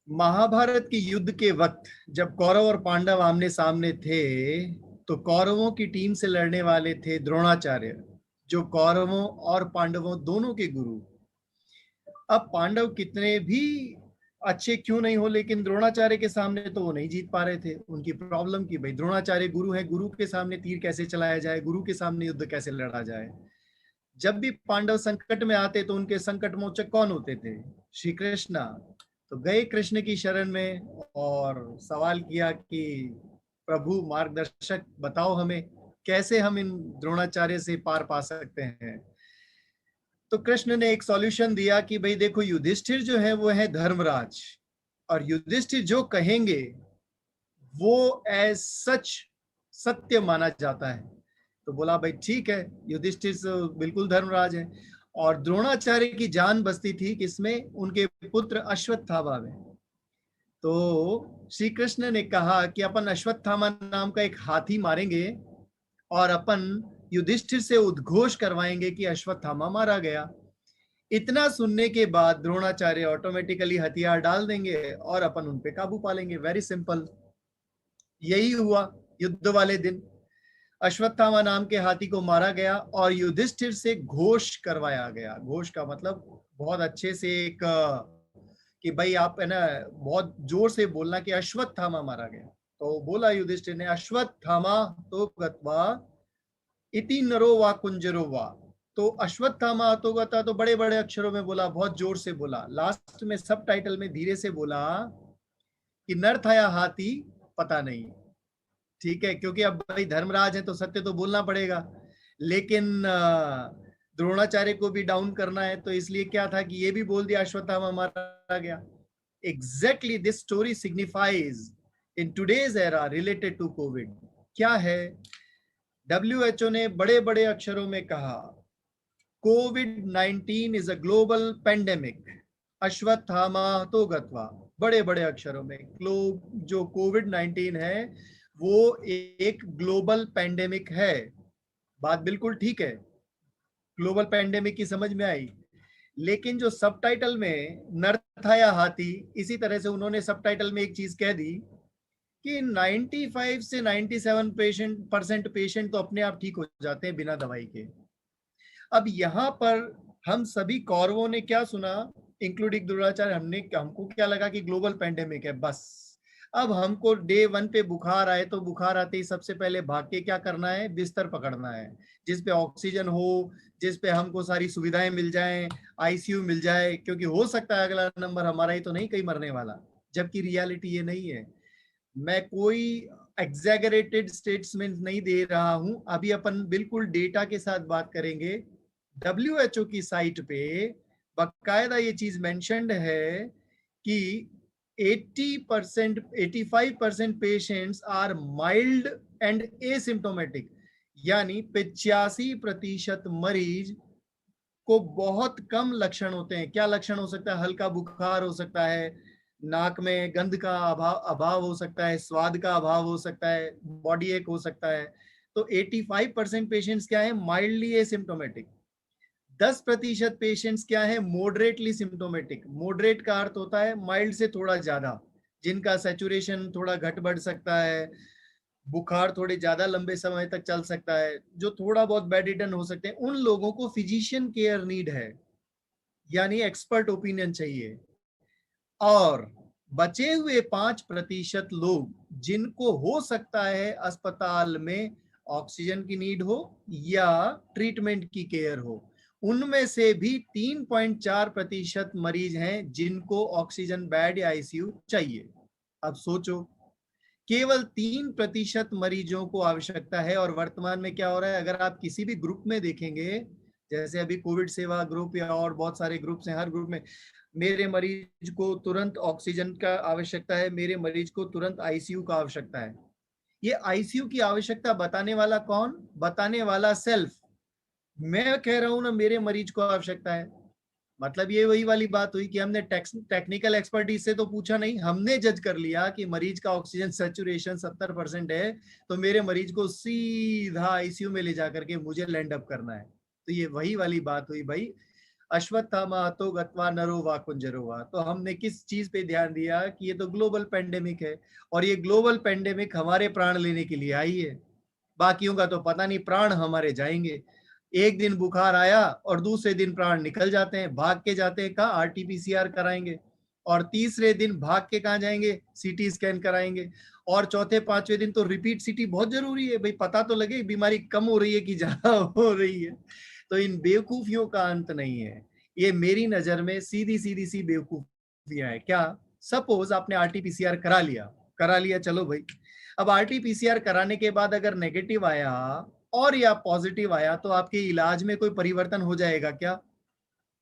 महाभारत के युद्ध के वक्त जब कौरव और पांडव आमने सामने थे, तो कौरवों की टीम से लड़ने वाले थे द्रोणाचार्य, जो कौरवों और पांडवों दोनों के गुरु। अब पांडव कितने भी अच्छे क्यों नहीं हो, लेकिन द्रोणाचार्य के सामने तो वो नहीं जीत पा रहे थे। उनकी प्रॉब्लम की भाई द्रोणाचार्य गुरु है, गुरु के सामने तीर कैसे चलाया जाए, गुरु के सामने युद्ध कैसे लड़ा जाए। जब भी पांडव संकट में आते तो उनके संकट मोचक कौन होते थे? श्री कृष्णा। तो गए कृष्ण की शरण में और सवाल किया कि प्रभु मार्गदर्शक बताओ हमें, कैसे हम इन द्रोणाचार्य से पार पा सकते हैं। तो कृष्ण ने एक सॉल्यूशन दिया कि भाई देखो, युधिष्ठिर जो है वो है धर्मराज, और युधिष्ठिर जो कहेंगे वो एज सच सत्य माना जाता है। तो बोला भाई ठीक है, युधिष्ठिर बिल्कुल धर्मराज है। और द्रोणाचार्य की जान बसती थी किसमें? उनके पुत्र अश्वत्थामा में। तो श्री कृष्ण ने कहा कि अपन अश्वत्थामा नाम का एक हाथी मारेंगे और अपन युधिष्ठिर से उद्घोष करवाएंगे कि अश्वत्थामा मारा गया। इतना सुनने के बाद द्रोणाचार्य ऑटोमेटिकली हथियार डाल देंगे और अपन उन पे काबू पा लेंगे। Very simple. यही हुआ युद्ध वाले दिन। अश्वत्थामा नाम के हाथी को मारा गया और युधिष्ठिर से घोष करवाया गया। घोष का मतलब बहुत अच्छे से एक कि भाई आप है ना, बहुत जोर से बोलना कि अश्वत्थामा मारा गया। तो बोला युधिष्ठिर ने, अश्वत्थामा तो गत्वा इति नरो वा कुंजरो वा। तो अश्वत्थामा तो गता तो बड़े बड़े अक्षरों में बोला, बहुत जोर से बोला। लास्ट में सब टाइटल में धीरे से बोला कि नर था या हाथी पता नहीं। ठीक है, क्योंकि अब भाई धर्मराज है तो सत्य तो बोलना पड़ेगा, लेकिन द्रोणाचार्य को भी डाउन करना है, तो इसलिए क्या था कि ये भी बोल दिया अश्वत्थामा मारा गया। Exactly this story signifies in today's era related to COVID. क्या है? WHO ने बड़े बड़े अक्षरों में कहा, कोविड-19 is a global pandemic, Ashwatthama तो गत्वा। बड़े बड़े अक्षरों में जो कोविड-19 है वो एक ग्लोबल पेंडेमिक है। बात बिल्कुल ठीक है, ग्लोबल पेंडेमिक की समझ में आई। लेकिन जो सबटाइटल में नर था या हाथी, इसी तरह से उन्होंने सबटाइटल में एक चीज कह दी कि 95 से 97% पेशेंट तो अपने आप ठीक हो जाते हैं बिना दवाई के। अब यहाँ पर हम सभी कौरवों ने क्या सुना, इंक्लूडिंग द्रोणाचार्य, हमको क्या लगा कि ग्लोबल पेंडेमिक है बस। अब हमको डे 1 पे बुखार आए तो बुखार आते ही सबसे पहले भाग के क्या करना है? बिस्तर पकड़ना है जिसपे ऑक्सीजन हो, जिसपे हमको सारी सुविधाएं मिल जाएं, आईसीयू मिल जाए, क्योंकि हो सकता है अगला नंबर हमारा ही तो नहीं कहीं मरने वाला, जबकि रियलिटी ये नहीं है। मैं कोई एग्जैगरेटेड स्टेटमेंट नहीं दे रहा हूं, अभी अपन बिल्कुल डेटा के साथ बात करेंगे। WHO की साइट पे बकायदा ये चीज मेंशन्ड है कि 80% 85% patients are mild and asymptomatic, यानी 85% मरीज को बहुत कम लक्षण होते हैं। क्या लक्षण हो सकता है? हल्का बुखार हो सकता है, नाक में गंध का अभाव हो सकता है, स्वाद का अभाव हो सकता है, बॉडी एक हो सकता है। तो 85% पेशेंट्स क्या है? Mildly asymptomatic. 10% पेशेंट्स क्या है? Moderately symptomatic. मॉडरेट का अर्थ होता है माइल्ड से थोड़ा ज्यादा, जिनका सैचुरेशन थोड़ा घट बढ़ सकता है, बुखार थोड़े ज्यादा लंबे समय तक चल सकता है, जो थोड़ा बहुत बेड हो सकते हैं। उन लोगों को फिजिशियन केयर नीड है, यानी एक्सपर्ट ओपिनियन चाहिए। और बचे हुए 5% लोग जिनको हो सकता है अस्पताल में ऑक्सीजन की नीड हो या ट्रीटमेंट की केयर हो, उनमें से भी 3.4% मरीज हैं जिनको ऑक्सीजन बेड या आईसीयू चाहिए। अब सोचो, केवल 3% मरीजों को आवश्यकता है। और वर्तमान में क्या हो रहा है, अगर आप किसी भी ग्रुप में देखेंगे, जैसे अभी कोविड सेवा ग्रुप या और बहुत सारे ग्रुप्स हैं, हर ग्रुप में मेरे मरीज को तुरंत ऑक्सीजन का आवश्यकता है, मेरे मरीज को तुरंत आईसीयू का आवश्यकता है। ये आईसीयू की आवश्यकता बताने वाला कौन? बताने वाला सेल्फ। मैं कह रहा हूं ना मेरे मरीज को आवश्यकता है, मतलब ये वही वाली बात हुई कि हमने टेक्निकल एक्सपर्टीज से तो पूछा नहीं, हमने जज कर लिया कि मरीज का ऑक्सीजन सैचुरेशन 70% है, तो मेरे मरीज को सीधा आईसीयू में ले जाकर के मुझे लैंड अप करना है। तो ये वही वाली बात हुई भाई। अश्वत्थामा गत्वा नरो वा कुंजरो वा। तो हमने किस चीज पे ध्यान दिया कि ये तो ग्लोबल पेंडेमिक है और ये ग्लोबल पेंडेमिक हमारे प्राण लेने के लिए आई है। बाकियों का तो पता नहीं, प्राण हमारे जाएंगे। एक दिन बुखार आया और दूसरे दिन प्राण निकल जाते हैं, भाग के जाते हैं कहाँ, आरटीपीसीआर कराएंगे। और तीसरे दिन भाग के कहाँ जाएंगे, सीटी स्कैन कराएंगे। और चौथे पांचवें दिन तो रिपीट सीटी बहुत जरूरी है भाई, पता तो लगे बीमारी कम हो रही है कि ज्यादा हो रही है। तो इन बेवकूफियों का अंत नहीं है। ये मेरी नजर में सीधी सीधी सी बेवकूफियां है। क्या, सपोज आपने आरटीपीसीआर करा लिया, चलो भाई। अब आरटीपीसीआर कराने के बाद अगर नेगेटिव आया और या पॉजिटिव आया तो आपके इलाज में कोई परिवर्तन हो जाएगा क्या?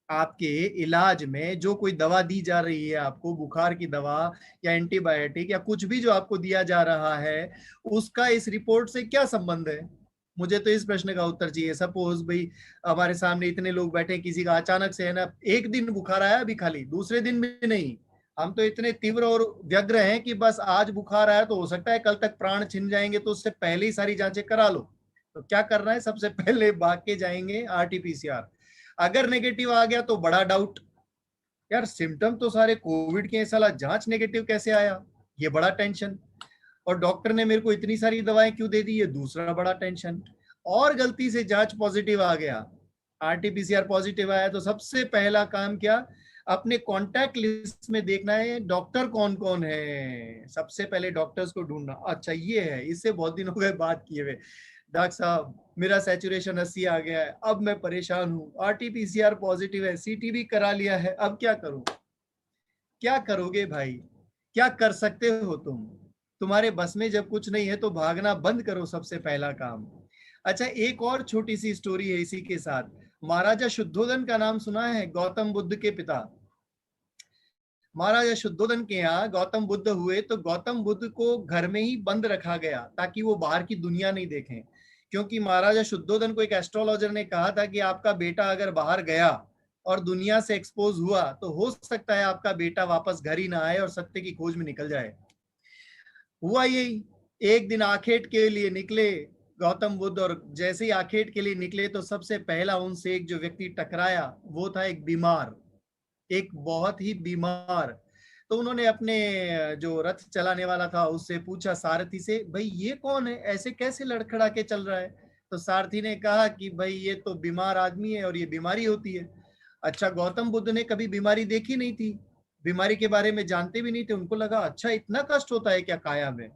आपके इलाज में जो कोई दवा दी जा रही है आपको, बुखार की दवा या एंटीबायोटिक या कुछ भी जो आपको दिया जा रहा है, उसका इस रिपोर्ट से क्या संबंध है? मुझे तो इस प्रश्न का उत्तर चाहिए। सपोज भाई हमारे सामने इतने लोग बैठे, किसी का अचानक से है ना एक दिन बुखार आया अभी खाली, दूसरे दिन भी नहीं। हम तो इतने तीव्र और व्यग्र हैं कि बस आज बुखार आया तो हो सकता है कल तक प्राण छिन जाएंगे, तो उससे पहले ही सारी जांचें करा लो। तो क्या करना है, सबसे पहले भाग के जाएंगे आरटीपीसीआर। अगर नेगेटिव आ गया तो बड़ा डाउट, यार सिम्टम तो सारे कोविड के, साला जांच नेगेटिव कैसे आया, ये बड़ा टेंशन। और डॉक्टर ने मेरे को इतनी सारी दवाएं क्यों दे दी, ये दूसरा बड़ा टेंशन। और गलती से जांच पॉजिटिव आ गया, आरटीपीसीआर पॉजिटिव आया, तो सबसे पहला काम क्या, अपने कॉन्टैक्ट लिस्ट में देखना है डॉक्टर कौन कौन है। सबसे पहले डॉक्टर्स को ढूंढना, अच्छा ये है, इससे बहुत दिन हो गए बात किए हुए, डॉक्टर साहब मेरा सैचुरेशन 80 आ गया है, अब मैं परेशान हूँ, आरटीपीसीआर पॉजिटिव है, सीटी भी करा लिया है, अब क्या करूं? क्या करोगे भाई, क्या कर सकते हो तुम? तुम्हारे बस में जब कुछ नहीं है तो भागना बंद करो, सबसे पहला काम। अच्छा, एक और छोटी सी स्टोरी है इसी के साथ। महाराजा शुद्धोधन का नाम सुना है, गौतम बुद्ध के पिता। महाराजा शुद्धोधन के यहाँ गौतम बुद्ध हुए तो गौतम बुद्ध को घर में ही बंद रखा गया ताकि वो बाहर की दुनिया नहीं देखें। क्योंकि महाराजा शुद्धोधन को एक एस्ट्रोलॉजर ने कहा था कि आपका बेटा अगर बाहर गया और दुनिया से एक्सपोज हुआ तो हो सकता है आपका बेटा वापस घर ही ना आए और सत्य की खोज में निकल जाए। हुआ यही, एक दिन आखेट के लिए निकले गौतम बुद्ध, और जैसे ही आखेट के लिए निकले तो सबसे पहला उनसे एक जो व्यक्ति टकराया वो था एक बीमार, एक बहुत ही बीमार। तो उन्होंने अपने जो रथ चलाने वाला था उससे पूछा, सारथी से, भाई ये कौन है, ऐसे कैसे लड़खड़ा के चल रहा है? तो सारथी ने कहा कि भाई ये तो बीमार आदमी है और ये बीमारी होती है। अच्छा, गौतम बुद्ध ने कभी बीमारी देखी नहीं थी, बीमारी के बारे में जानते भी नहीं थे। उनको लगा अच्छा इतना कष्ट होता है क्या काया में।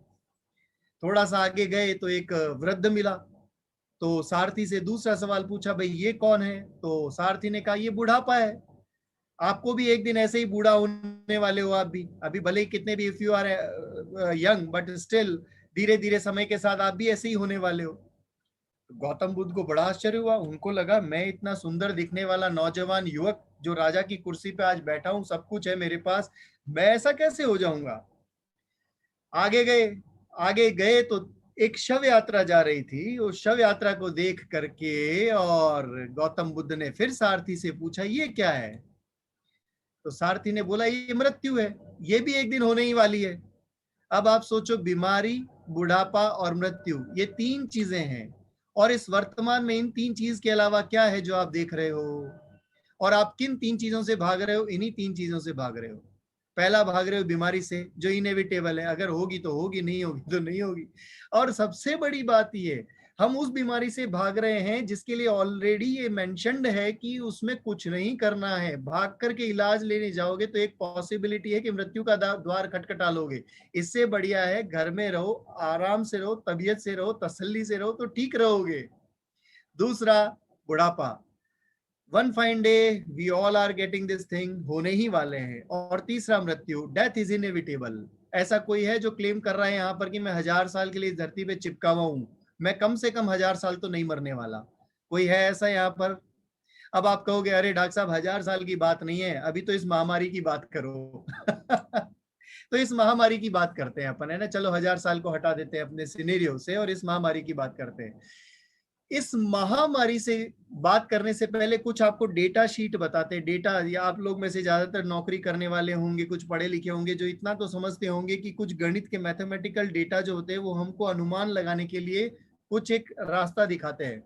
थोड़ा सा आगे गए तो एक वृद्ध मिला, तो सारथी से दूसरा सवाल पूछा, भाई ये कौन है? तो सारथी ने कहा ये बुढ़ापा है, आपको भी एक दिन ऐसे ही बूढ़ा होने वाले हो। आप भी अभी भले ही कितने भी, if you are young but still, धीरे धीरे समय के साथ आप भी ऐसे ही होने वाले हो। गौतम बुद्ध को बड़ा आश्चर्य हुआ, उनको लगा मैं इतना सुंदर दिखने वाला नौजवान युवक जो राजा की कुर्सी पे आज बैठा हूं, सब कुछ है मेरे पास, मैं ऐसा कैसे हो जाऊंगा? आगे गए, आगे गए तो एक शव यात्रा जा रही थी, उस शव यात्रा को देख करके और गौतम बुद्ध ने फिर सारथी से पूछा ये क्या है? तो सारथी ने बोला ये मृत्यु है, ये भी एक दिन होने ही वाली है। अब आप सोचो, बीमारी, बुढ़ापा और मृत्यु, ये तीन चीजें हैं। और इस वर्तमान में इन तीन चीज के अलावा क्या है जो आप देख रहे हो? और आप किन तीन चीजों से भाग रहे हो? इन्हीं तीन चीजों से भाग रहे हो। पहला भाग रहे हो बीमारी से, जो इनएविटेबल है, अगर होगी तो होगी, नहीं होगी तो नहीं होगी। और सबसे बड़ी बात ये, हम उस बीमारी से भाग रहे हैं जिसके लिए ऑलरेडी ये मेंशन्ड है कि उसमें कुछ नहीं करना है। भाग करके इलाज लेने जाओगे तो एक पॉसिबिलिटी है कि मृत्यु का द्वार खटखटा लोगे। इससे बढ़िया है घर में रहो, आराम से रहो, तबीयत से रहो, तसल्ली से रहो, तो ठीक रहोगे। दूसरा, बुढ़ापा, one fine day we all are getting this thing, होने ही वाले हैं। और तीसरा, मृत्यु, डेथ इज इनएविटेबल। ऐसा कोई है जो क्लेम कर रहा है यहाँ पर कि मैं 1000 साल के लिए धरती पे चिपका हुआ हूं? मैं कम से कम 1000 साल तो नहीं मरने वाला। कोई है ऐसा यहाँ पर? अब आप कहोगे अरे डॉक्टर साहब 1000 साल की बात नहीं है, अभी तो इस महामारी की बात करो। तो इस महामारी की बात करते हैं अपन, है ना, चलो 1000 साल को हटा देते हैं अपने सिनेरियो से और इस महामारी की बात करते हैं। इस महामारी से बात करने से पहले कुछ आपको डेटा शीट बताते हैं। डेटा, या आप लोग में से ज्यादातर नौकरी करने वाले होंगे, कुछ पढ़े लिखे होंगे, जो इतना तो समझते होंगे कि कुछ गणित के मैथमेटिकल डेटा जो होते हैं वो हमको अनुमान लगाने के लिए कुछ एक रास्ता दिखाते हैं।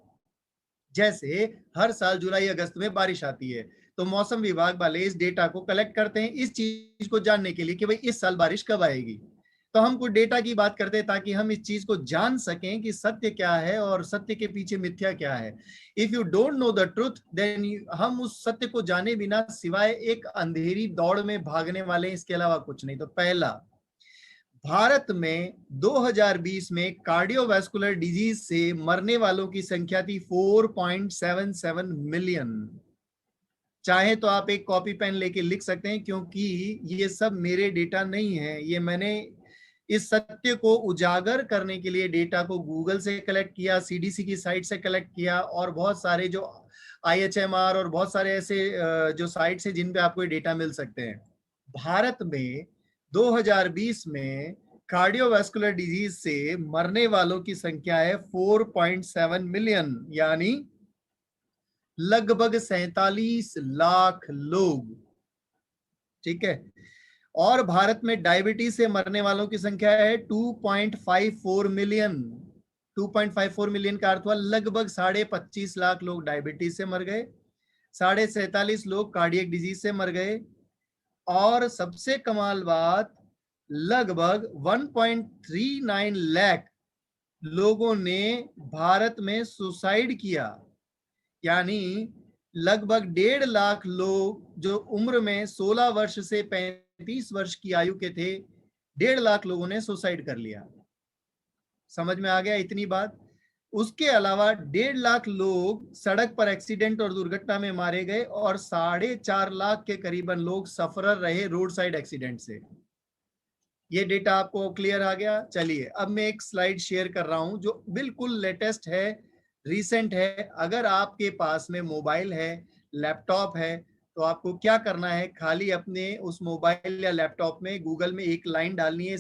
जैसे हर साल जुलाई अगस्त में बारिश आती है, तो मौसम विभाग वाले इस डेटा को कलेक्ट करते हैं इस चीज को जानने के लिए कि भाई इस साल बारिश कब आएगी। तो हम कुछ डेटा की बात करते हैं ताकि हम इस चीज को जान सकें कि सत्य क्या है और सत्य के पीछे मिथ्या क्या है। If you don't know the truth then हम उस सत्य को जाने बिना सिवाय एक अंधेरी दौड़ में भागने वाले, इसके अलावा कुछ नहीं। तो पहला, भारत में 2020 में कार्डियोवैस्कुलर डिजीज से मरने वालों की संख्या थी 4.77 मिलियन। चाहे तो आप एक कॉपी पेन लेके लिख सकते हैं, क्योंकि ये सब मेरे डेटा नहीं है, ये मैंने इस सत्य को उजागर करने के लिए डेटा को गूगल से कलेक्ट किया, सीडीसी की साइट से कलेक्ट किया, और बहुत सारे जो IHMR और बहुत सारे ऐसे जो साइट्स हैं जिन पे आपको डेटा मिल सकते हैं। भारत में 2020 में कार्डियोवैस्कुलर डिजीज से मरने वालों की संख्या है 4.7 मिलियन, यानी लगभग 47 लाख लोग। ठीक है। और भारत में डायबिटीज से मरने वालों की संख्या है 2.54 मिलियन। 2.54 मिलियन का अर्थ हुआ लगभग 25.5 लाख लोग डायबिटीज से मर गए, 47.5 लोग कार्डियक डिजीज से मर गए, और सबसे कमाल बात, लगभग 1.39 लाख लोगों ने भारत में सुसाइड किया। यानी लगभग 1.5 लाख लोग जो उम्र में 16 वर्ष से 35 वर्ष की आयु के थे, 1.5 लाख लोगों ने सुसाइड कर लिया। समझ में आ गया इतनी बात? उसके अलावा 1.5 लाख लोग सड़क पर एक्सीडेंट और दुर्घटना में मारे गए, और 4.5 लाख के करीबन लोग सफरर रहे रोड साइड एक्सीडेंट से। ये डेटा आपको क्लियर आ गया? चलिए अब मैं एक स्लाइड शेयर कर रहा हूं जो बिल्कुल लेटेस्ट है, रीसेंट है। अगर आपके पास में मोबाइल है, लैपटॉप है, तो आपको क्या करना है, खाली अपने उस मोबाइल या लैपटॉप में गूगल में एक लाइन डालनी है,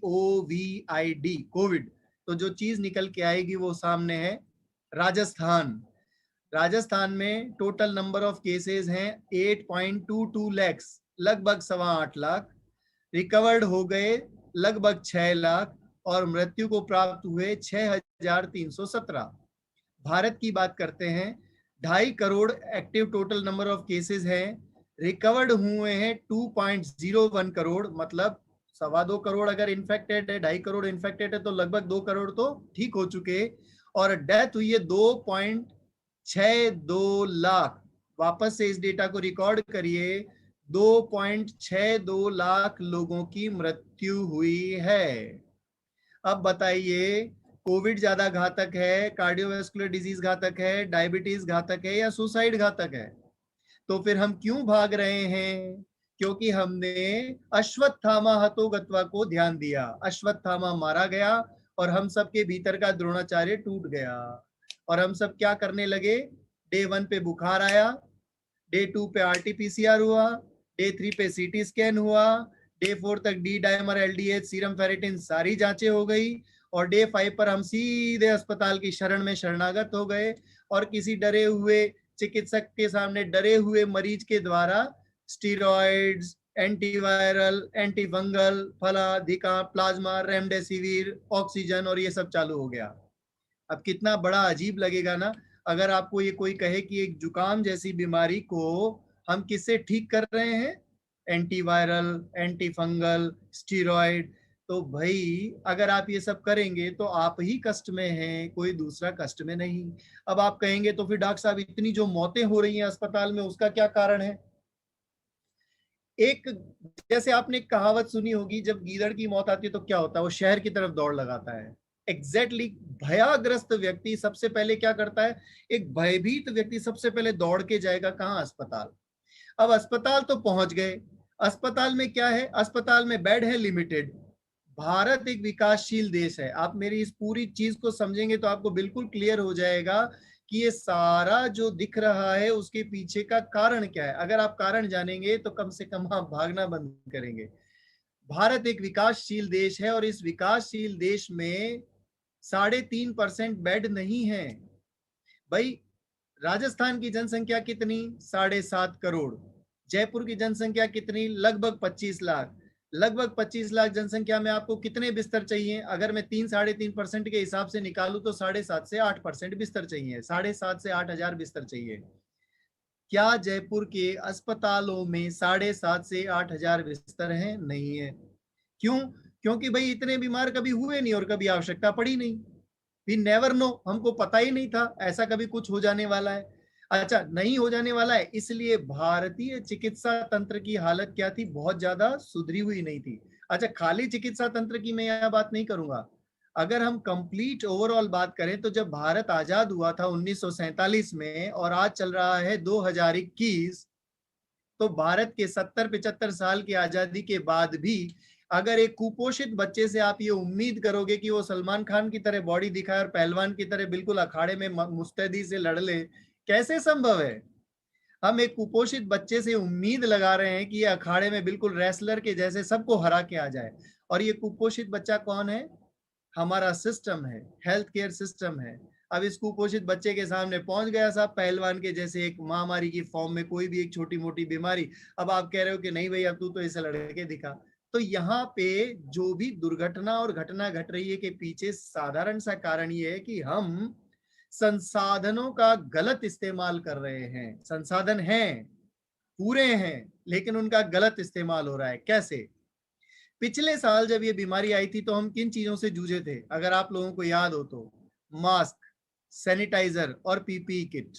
COVID, कोविड। तो जो चीज निकल के आएगी वो सामने है राजस्थान। राजस्थान में टोटल नंबर ऑफ केसेस हैं 8.22 लैक्स, लगभग 8.25 लाख। रिकवर्ड हो गए लगभग 6 लाख, और मृत्यु को प्राप्त हुए 6,317। भारत की बात करते हैं, 2.5 crore active total number of cases हैं, रिकवर्ड हुए हैं 2.01 करोड़, मतलब 2.25 करोड़ अगर इन्फेक्टेड है, 2.5 करोड़ इन्फेक्टेड है, तो लगभग 2 करोड़ तो ठीक हो चुके, और डेथ हुई है 2.62 लाख। वापस से इस डेटा को रिकॉर्ड करिए, 2.62 लाख लोगों की मृत्यु हुई है। अब बताइए, कोविड ज्यादा घातक है, कार्डियोवैस्कुलर डिजीज घातक है, डायबिटीज घातक है, या सुसाइड घातक है? तो फिर हम क्यों भाग रहे हैं? क्योंकि हमने अश्वत्थामा हतोगत्वा को ध्यान दिया। अश्वत्थामा मारा गया और हम सबके भीतर का द्रोणाचार्य टूट गया, और हम सब क्या करने लगे? डे 1 पे बुखार आया, डे 2 पे RT-PCR हुआ, डे 3 पे CT स्कैन हुआ, डे 4 तक D dimer, LDH, serum ferritin सारी जांचें हो गई, और डे 5 पर हम सीधे अस्पताल की शरण में शरणागत हो गए, और किसी डरे हुए चिकित्सक के सामने डरे हुए मरीज के द्वारा स्टीरॉइड्स, एंटीवायरल, एंटीफंगल, फला धिका, प्लाज्मा, रेमडेसिविर, ऑक्सीजन, और ये सब चालू हो गया। अब कितना बड़ा अजीब लगेगा ना, अगर आपको ये कोई कहे कि एक जुकाम जैसी बीमारी को हम किससे ठीक कर रहे हैं? Antiviral, antifungal, steroid. तो भाई अगर आप ये सब करेंगे तो आप ही कष्ट में हैं, कोई दूसरा कष्ट में नहीं। अब आप कहेंगे तो फिर डॉक्टर साहब इतनी जो मौतें हो रही हैं अस्पताल में उसका क्या कारण है? एक, जैसे आपने कहावत सुनी होगी, जब गीदड़ की मौत आती है तो क्या होता है? वो शहर की तरफ दौड़ लगाता है। एग्जैक्टली भयाग्रस्त व्यक्ति सबसे पहले क्या करता है? एक भयभीत व्यक्ति सबसे पहले दौड़ के जाएगा कहाँ? अस्पताल। अब अस्पताल तो पहुंच गए, अस्पताल में क्या है? अस्पताल में बेड है लिमिटेड। भारत एक विकासशील देश है, आप मेरी इस पूरी चीज को समझेंगे तो आपको बिल्कुल क्लियर हो जाएगा कि ये सारा जो दिख रहा है उसके पीछे का कारण क्या है। अगर आप कारण जानेंगे तो कम से कम आप भागना बंद करेंगे। भारत एक विकासशील देश है, और इस विकासशील देश में 3.5% बेड नहीं है। भाई राजस्थान की जनसंख्या कितनी? 7.5 करोड़। जयपुर की जनसंख्या कितनी? लगभग 25 लाख। लगभग 25 लाख जनसंख्या में आपको कितने बिस्तर चाहिए? अगर मैं 3-3.5% के हिसाब से निकालू तो 7.5 से 8% बिस्तर चाहिए, 7.5 से 8 हजार बिस्तर चाहिए। क्या जयपुर के अस्पतालों में 7,500 से 8,000 बिस्तर हैं? नहीं है। क्यों? क्योंकि भाई इतने बीमार कभी हुए नहीं और कभी आवश्यकता पड़ी नहीं। वी नेवर नो, हमको पता ही नहीं था ऐसा कभी कुछ हो जाने वाला है। अच्छा, नहीं हो जाने वाला है, इसलिए भारतीय चिकित्सा तंत्र की हालत क्या थी? बहुत ज्यादा सुधरी हुई नहीं थी। अच्छा, खाली चिकित्सा तंत्र की मैं यहाँ बात नहीं करूंगा। अगर हम कंप्लीट ओवरऑल बात करें तो जब भारत आजाद हुआ था 1947 में और आज चल रहा है 2021, तो भारत के 70-75 साल की आजादी के बाद भी अगर एक कुपोषित बच्चे से आप ये उम्मीद करोगे कि वो सलमान खान की तरह बॉडी दिखाए और पहलवान की तरह बिल्कुल अखाड़े में मुस्तैदी से लड़ ले, कैसे संभव है? हम एक कुपोषित बच्चे से उम्मीद लगा रहे हैं कि ये अखाड़े में बिल्कुल रेसलर के जैसे सबको हरा के आ जाए। और ये कुपोषित बच्चा कौन है? हमारा सिस्टम है, हेल्थ केयर सिस्टम है। अब इस कुपोषित बच्चे के सामने पहुंच गया साहब पहलवान के जैसे एक महामारी की फॉर्म में कोई भी एक छोटी मोटी बीमारी। अब आप कह रहे हो कि नहीं भाई अब तू तो इसे लड़के दिखा। तो यहाँ पे जो भी दुर्घटना और घटना घट रही है के पीछे साधारण सा कारण ये है कि हम संसाधनों का गलत इस्तेमाल कर रहे हैं। संसाधन हैं, पूरे हैं, लेकिन उनका गलत इस्तेमाल हो रहा है। कैसे? पिछले साल जब ये बीमारी आई थी तो हम किन चीजों से जूझे थे? अगर आप लोगों को याद हो तो मास्क, सैनिटाइजर और पीपीई किट,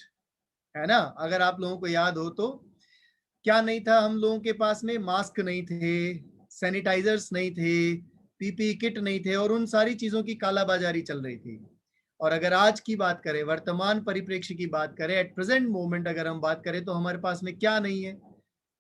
है ना? अगर आप लोगों को याद हो तो क्या नहीं था हम लोगों के पास में? मास्क नहीं थे, सैनिटाइजर्स नहीं थे, पीपीई किट नहीं थे और उन सारी चीजों की कालाबाजारी चल रही थी। और अगर आज की बात करें, वर्तमान परिप्रेक्ष्य की बात करें, एट प्रेजेंट मोमेंट अगर हम बात करें तो हमारे पास में क्या नहीं है?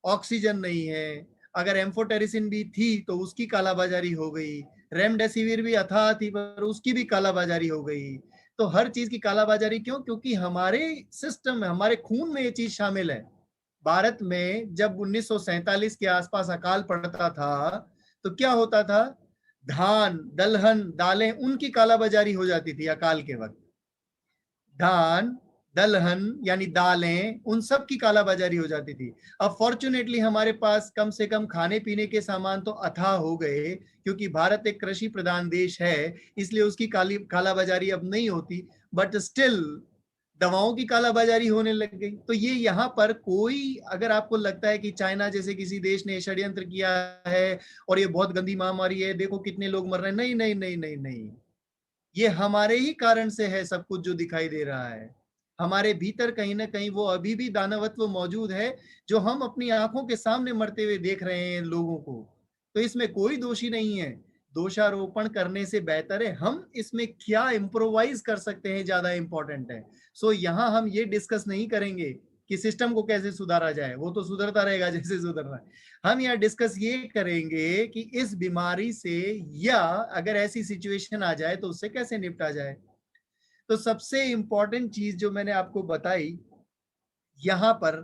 ऑक्सीजन नहीं है। अगर एम्फोटेरिसिन भी थी तो उसकी कालाबाजारी हो गई। रेमडेसिविर भी अथाह थी पर उसकी भी कालाबाजारी हो गई। तो हर चीज की कालाबाजारी क्यों? क्योंकि हमारे सिस्टम में, हमारे खून में ये चीज शामिल है। भारत में जब 1947 के आसपास अकाल पड़ता था तो क्या होता था? धान, दलहन, दालें, उनकी कालाबाजारी हो जाती थी अकाल के वक्त। धान, दलहन यानी दालें, उन सब की कालाबाजारी हो जाती थी। अब फॉर्चुनेटली हमारे पास कम से कम खाने पीने के सामान तो अथाह हो गए, क्योंकि भारत एक कृषि प्रधान देश है, इसलिए उसकी कालाबाजारी अब नहीं होती। बट स्टिल दवाओं की कालाबाजारी होने लग गई। तो ये यहाँ पर कोई, अगर आपको लगता है कि चाइना जैसे किसी देश ने षड्यंत्र किया है और ये बहुत गंदी महामारी है, देखो कितने लोग मर रहे हैं, नहीं नहीं नहीं नहीं नहीं, ये हमारे ही कारण से है सब कुछ जो दिखाई दे रहा है। हमारे भीतर कहीं ना कहीं वो अभी भी दानवत्व मौजूद है जो हम अपनी आंखों के सामने मरते हुए देख रहे हैं लोगों को। तो इसमें कोई दोषी नहीं है। दोषारोपण करने से बेहतर है हम इसमें क्या इम्प्रोवाइज कर सकते हैं, ज्यादा इंपॉर्टेंट है। सो यहाँ हम ये डिस्कस नहीं करेंगे कि सिस्टम को कैसे सुधारा जाए, वो तो सुधरता रहेगा जैसे सुधरना है। हम यहाँ डिस्कस ये करेंगे कि इस बीमारी से या अगर ऐसी सिचुएशन आ जाए तो उससे कैसे निपटा जाए। तो सबसे इंपॉर्टेंट चीज जो मैंने आपको बताई यहाँ पर,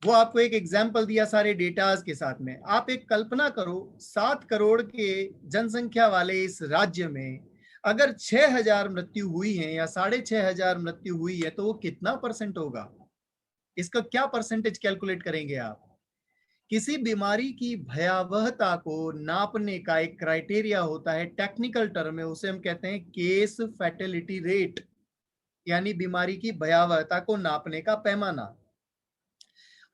वो आपको एक एग्जाम्पल दिया सारे डेटाज के साथ में। आप एक कल्पना करो, 7 करोड़ के जनसंख्या वाले इस राज्य में अगर 6,000 मृत्यु हुई है या 6,500 मृत्यु हुई है तो वो कितना परसेंट होगा? इसका क्या परसेंटेज कैलकुलेट करेंगे आप? किसी बीमारी की भयावहता को नापने का एक क्राइटेरिया होता है, टेक्निकल टर्म में उसे हम कहते हैं केस फैटेलिटी रेट, यानी बीमारी की भयावहता को नापने का पैमाना।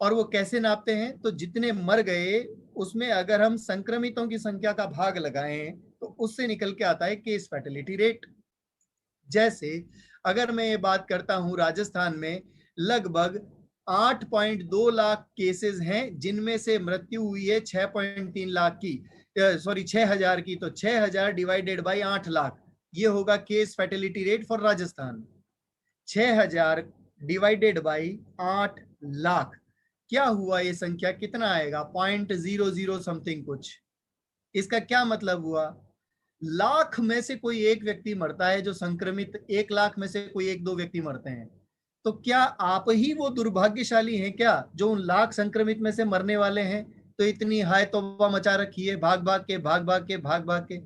और वो कैसे नापते हैं? तो जितने मर गए उसमें अगर हम संक्रमितों की संख्या का भाग लगाएं तो उससे निकल के आता है केस फैटेलिटी रेट। जैसे अगर मैं ये बात करता हूं, राजस्थान में लगभग 8.2 लाख केसेस हैं जिनमें से मृत्यु हुई है 6.3 लाख की, सॉरी 6,000 की। तो 6,000 डिवाइडेड बाई 8 लाख, ये होगा case fatality rate for Rajasthan. 6,000 divided by 8 lakh, क्या हुआ? ये संख्या कितना आएगा? 0.00 समथिंग कुछ। इसका क्या मतलब हुआ? लाख में से कोई एक व्यक्ति मरता है जो संक्रमित, 1 लाख में से कोई एक दो व्यक्ति मरते हैं। तो क्या आप ही वो दुर्भाग्यशाली हैं क्या जो उन लाख संक्रमित में से मरने वाले हैं? तो इतनी हाय तौबा मचा रखी है, भाग भाग के भाग भाग के भाग भाग के।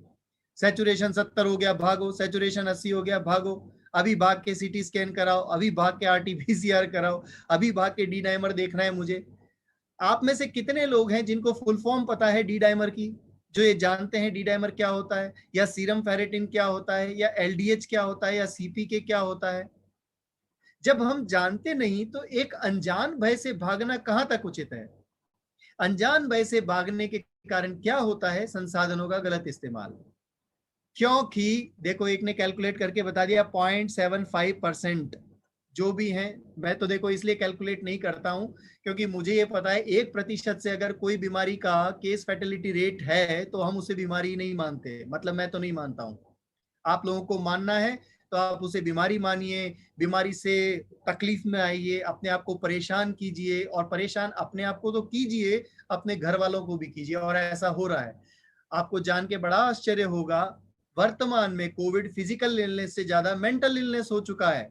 सैचुरेशन 70 हो गया, भागो। सैचुरेशन 80 हो गया, भागो। अभी भाग के सीटी स्कैन कराओ, अभी भाग के आरटीपीसीआर कराओ, अभी भाग के डी डाइमर देखना है मुझे। आप में से कितने लोग हैं जिनको फुल फॉर्म पता है डी डाइमर की, जो ये जानते हैं डी डाइमर क्या होता है, या सीरम फेरेटिन क्या होता है, या एलडीएच क्या होता है, या सीपीके क्या होता है? जब हम जानते नहीं तो एक अनजान भय से भागना कहां तक उचित है? अनजान भय से भागने के कारण क्या होता है? संसाधनों का गलत इस्तेमाल। क्योंकि देखो, एक ने कैलकुलेट करके बता दिया 0.75% जो भी है। मैं तो देखो इसलिए कैलकुलेट नहीं करता हूं क्योंकि मुझे ये पता है 1% से अगर कोई बीमारी का केस फैटिलिटी रेट है तो हम उसे बीमारी नहीं मानते। मतलब मैं तो नहीं मानता हूं। आप लोगों को मानना है तो आप उसे बीमारी मानिए, बीमारी से तकलीफ में आइए, अपने आप को परेशान कीजिए, और परेशान अपने आप को तो कीजिए, अपने घर वालों को भी कीजिए, और ऐसा हो रहा है। आपको जान के बड़ा आश्चर्य होगा, वर्तमान में कोविड फिजिकल इलनेस से ज्यादा मेंटल इलनेस हो चुका है,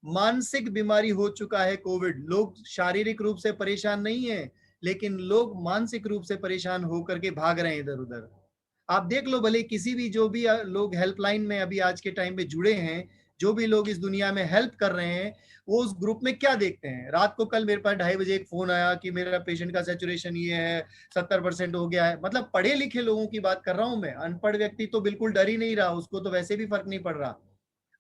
मानसिक बीमारी हो चुका है कोविड। लोग शारीरिक रूप से परेशान नहीं है, लेकिन लोग मानसिक रूप से परेशान होकर के भाग रहे हैं इधर उधर। आप देख लो, भले किसी भी जो भी लोग हेल्पलाइन में अभी आज के टाइम पे जुड़े हैं, जो भी लोग इस दुनिया में हेल्प कर रहे हैं, वो उस ग्रुप में क्या देखते हैं? रात को कल मेरे पास 2:30 बजे एक फोन आया कि मेरा पेशेंट का सैचुरेशन ये है, 70% हो गया है। मतलब पढ़े लिखे लोगों की बात कर रहा हूं मैं। अनपढ़ व्यक्ति तो बिल्कुल डर ही नहीं रहा, उसको तो वैसे भी फर्क नहीं पड़ रहा।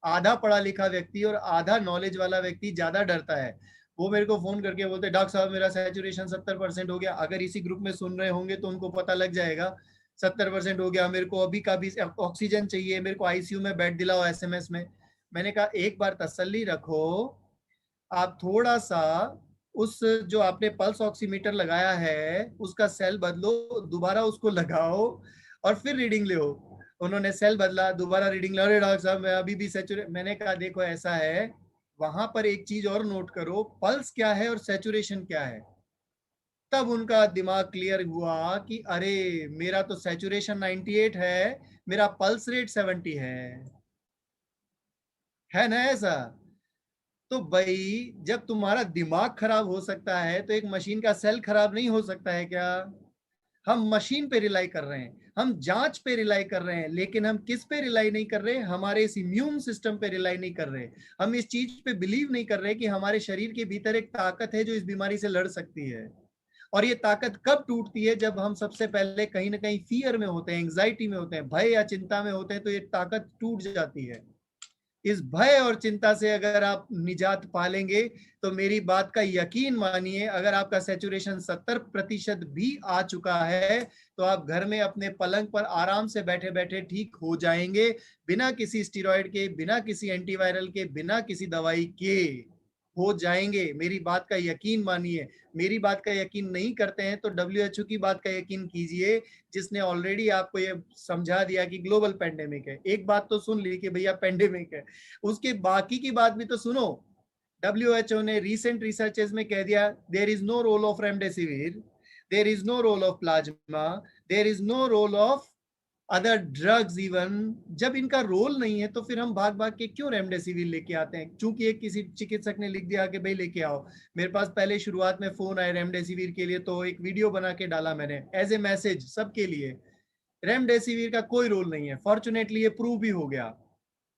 आधा पढ़ा लिखा व्यक्ति और आधा नॉलेज वाला व्यक्ति ज्यादा डरता है। वो मेरे को फोन करके बोलते, डॉक्टर साहब मेरा सैचुरेशन 70% हो गया। अगर इसी ग्रुप में सुन रहे होंगे तो उनको पता लग जाएगा 70% हो गया, मेरे को अभी का भी ऑक्सीजन चाहिए, मेरे को आईसीयू में बेड दिलाओ एसएमएस में। मैंने कहा एक बार तसल्ली रखो, आप थोड़ा सा उस जो आपने पल्स ऑक्सीमीटर लगाया है उसका सेल बदलो, दोबारा उसको लगाओ और फिर रीडिंग ले। उन्होंने सेल बदला, दोबारा रीडिंग ला, अरे डॉक्टर साहब मैं अभी भी सैचुरेट। मैंने कहा देखो ऐसा है, वहां पर एक चीज और नोट करो, पल्स क्या है और सैचुरेशन क्या है। तब उनका दिमाग क्लियर हुआ कि अरे मेरा तो सैचुरेशन 98 है, मेरा पल्स रेट 70 है ना ऐसा? तो भाई जब तुम्हारा दिमाग खराब हो सकता है तो एक मशीन का सेल खराब नहीं हो सकता है क्या? हम मशीन पे रिलाई कर रहे हैं, हम जांच पे रिलाई कर रहे हैं, लेकिन हम किस पे रिलाई नहीं कर रहे? हमारे इस इम्यून सिस्टम पे रिलाई नहीं कर रहे। हम इस चीज पे बिलीव नहीं कर रहे कि हमारे शरीर के भीतर एक ताकत है जो इस बीमारी से लड़ सकती है। और ये ताकत कब टूटती है? जब हम सबसे पहले कहीं ना कहीं फियर में होते हैं, एंग्जाइटी में होते हैं, भय या चिंता में होते हैं, तो ये ताकत टूट जाती है। इस भय और चिंता से अगर आप निजात पालेंगे तो मेरी बात का यकीन मानिए, अगर आपका सैचुरेशन 70% भी आ चुका है तो आप घर में अपने पलंग पर आराम से बैठे बैठे ठीक हो जाएंगे, बिना किसी स्टीरॉयड के, बिना किसी एंटीवायरल के, बिना किसी दवाई के हो जाएंगे। मेरी बात का यकीन मानिए। मेरी बात का यकीन नहीं करते हैं तो WHO की बात का यकीन कीजिए, जिसने ऑलरेडी आपको ये समझा दिया कि ग्लोबल पेंडेमिक है। एक बात तो सुन ली कि भैया पेंडेमिक है, उसके बाकी की बात भी तो सुनो। WHO ने रिसेंट रिसर्चेस में कह दिया, there is no role of remdesivir, there is no role of plasma, there is no role of other drugs even. जब इनका रोल नहीं है तो फिर हम भाग भाग के क्यों रेमडेसिविर लेके आते हैं? चूंकि एक किसी चिकित्सक ने लिख दिया कि भाई लेके आओ। मेरे पास पहले शुरुआत में फोन आए रेमडेसिविर के लिए तो एक वीडियो बना के डाला मैंने एज ए मैसेज सबके लिए। रेमडेसिविर का कोई रोल नहीं है। फॉर्चुनेटली ये प्रूव भी हो गया,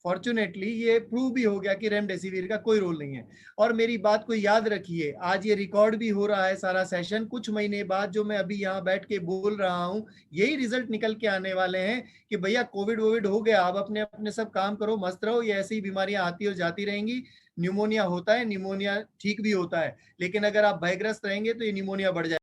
फॉर्चुनेटली ये प्रूव भी हो गया कि रेमडेसिविर का कोई रोल नहीं है। और मेरी बात को याद रखिए, आज ये रिकॉर्ड भी हो रहा है सारा सेशन, कुछ महीने बाद जो मैं अभी यहाँ बैठ के बोल रहा हूँ यही रिजल्ट निकल के आने वाले हैं कि भैया कोविड वोविड हो गया, आप अपने अपने सब काम करो, मस्त रहो, ये ऐसी बीमारियां आती और जाती रहेंगी। न्यूमोनिया होता है, न्यूमोनिया ठीक भी होता है, लेकिन अगर आप भयग्रस्त रहेंगे तो ये न्यूमोनिया बढ़ जाएगा।